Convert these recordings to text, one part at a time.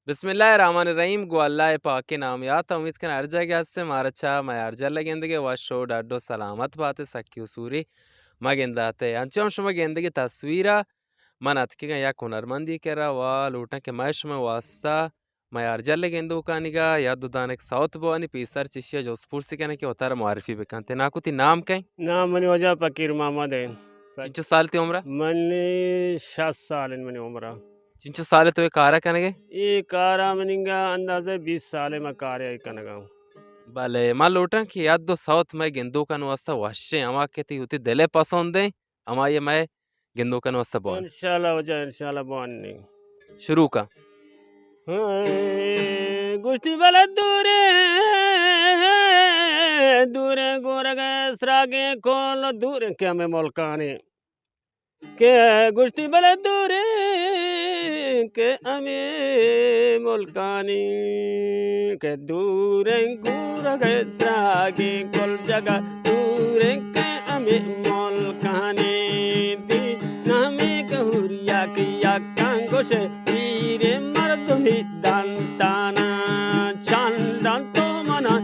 बिस्मिल्लाहिर्रहमानिर्रहीम गो अल्लाह पाक के नाम याद उम्मीद कर हर जगह से मारचा मयार लगे व शो डाडो सलामत बात सक्यू सूरी मगिंदाते अंचम शुम गेंदगी तस्वीरा मन अतकिगा या हुनरमंदी केरा व लूटा के मैश में वास्ता मयार जल्ले गेंदू कानिगा या दुदानक साउथ बोनी पीसर चिशिया जो स्पूर्सी कने के उतार मारिफी बेकंते नाकुती नाम कहीं नाम मनी वजह फकीर मोहम्मद है। चिंचो साल ती उम्र मनी 7 साल इन मनी उम्र चिंचो साल तो कारा कनगे ये कारा मनिंगा अंदाजे 20 साल में कार्य कनगा भले मा लूटा कि याद दो साउथ में गेंदू कन वास्ता वश्य अमा के ती उती दिले पसंद है अमा ये मैं गेंदू कन वास्ता बॉल इंशाल्लाह बॉन्नी शुरू का गुश्ती बल दूरे दूरे गोरगे सरागे खोल दूरे क्या मैं मुल्काने के गुश्ती बल दूरे के अमे मुल्कानी के दूरे गोरगे सरागे खोल जगह दूरे के अमे मुल्कानी दी नामे कहूरिया किया कांगोशे हीरे मर्दमी दांताना चांदन तो मना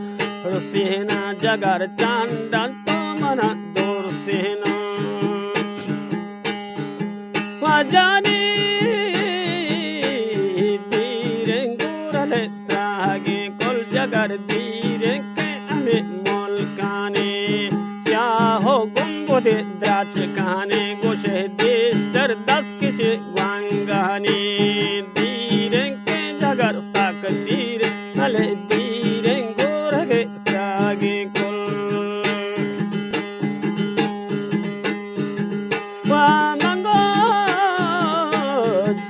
रुसेना जगर चांदन तो मना दूर सेना वाजानी धीरे गुरले त्रागे कुल जगर धीरे के अमे मुल्काने स्याहो गुम्बुदे द्राच काने गोशे देश दर 10 किसे वांगाने धीरे के जगर साक धीरे नले धीरे गोरगे सागे कुल वामंगो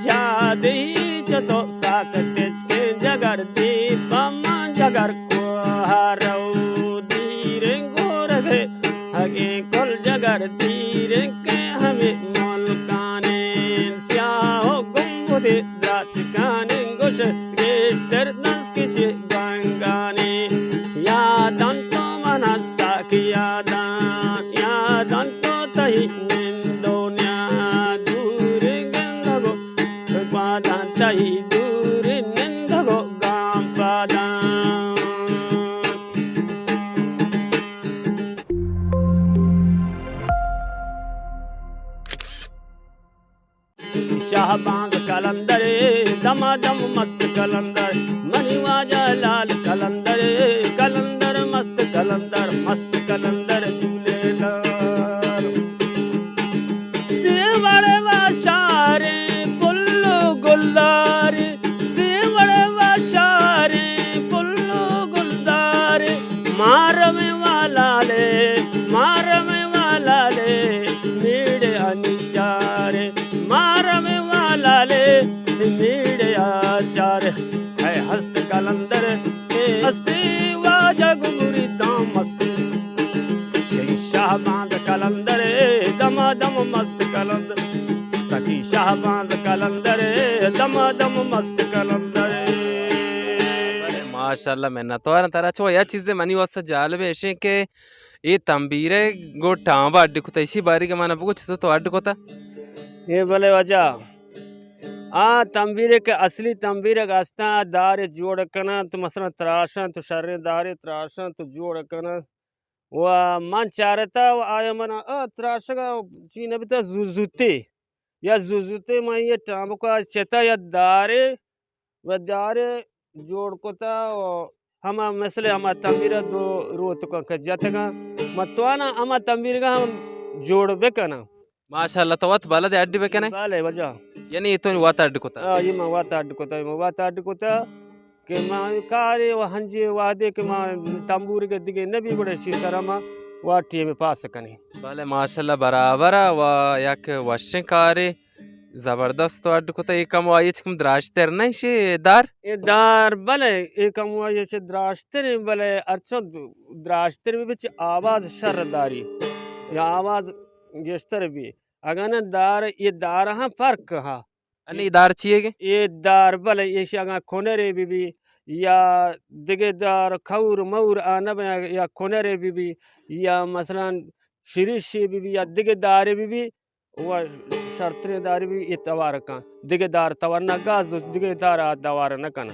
जादे जतो साक तेज के जगर दीपम जगर को हरौ धीरे गोरगे हगे कुल जगर धीरे के हमें मुल्काने स्याहो गुम्बुदे द्राच काने गोश गेस्टर दस किसे गंगाने यादन तो मना साकी यादन तो तही निंदोन्या दूर गंगो पादा तही दूर निंदगो गाम पादा शाहबाग कलंदर दमादम मस्त कलंदर मनीवाजा लाल कलंदर कलंदर मस्त कलंदर झूले लाल सेवड़े वाशारे पुल्लू गुल्लारे सेवड़े वाशारे पुल्लू गुल्लारे मारमे वाला ले मीड़े अनिचारे मारमे वाला ले मीड़े आचार है हस्त कलंदर के हस्ती वाजा गुरी दाम मस्त शाहबाज कलंदर दमादम मस्त कलंदर सखी शाहबाज कलंदर दमादम मस्त कलंदर माशाल्लाह मेहनत तो तारा छो या चीजें मनी वास्ता जाल बेशे के ये तंबीरे गो टांबा अड्डी कुता इसी बारी के माना बुकुछ तो अड्डी कोता ये बोले वजह तंबीरे के असली तंबीरे गास्ता दार जोड़ कना तो मसला त्राशन तो शर्रे दारे त्राशन तो जोड़ कना व मन चारता व आया मना त्राशगा चीन भी तो जुजुते मैं ये टांब का चेता या दारे व दारे जोड़ कोता हम मसले हम तंबीरा दो रोत को जतगा मतवाना हम तंबीर का हम जोड़ बेकना माशाल्लाह तो वत बाला दे अड्डी बेकने बाले वजह यानी ये तो वाता अड्डी कोता ये मैं वाता अड्डुकोता के मैं कारे व हंजे वादे के मैं तंबूर के दिगे नबी बड़े सीतारामा वाटी में पास कने भले माशाल्लाह बराबर व याक वश्य कारे जबरदस्त तो अड्डी कोता ये कम वाये चिकम द्राश तेरना शे दार ये दार भले एक हम ये से द्राश्तर भले अच्छा द्राश्तर में बिच आवाज शरदारी या आवाज गेस्तर भी अगर न दार ये दार हाँ फर्क हा अनि दार चाहिए ये दार भले ये शंगा खोनेरे भी या दिगेदार खौर मऊर आनब या खोनेरे भी या मसलन शिरिशी भी या दिगेदार भी वह शर्तने दारी भी इतवार का दिगे दार तवर न गाज दिगे दार दवार न कना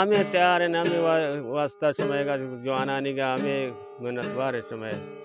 हमें तैयार है ना हमें वास्ता समय का जवानानी का हमें मिन्नतवार है समय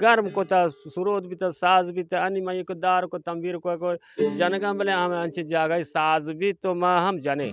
गर्म को ता सुरोद भी ता साज भी ता अनि मैं को दार को तंबीर को जनगा बले हम अंचे जागा साज भी तो मा हम जाने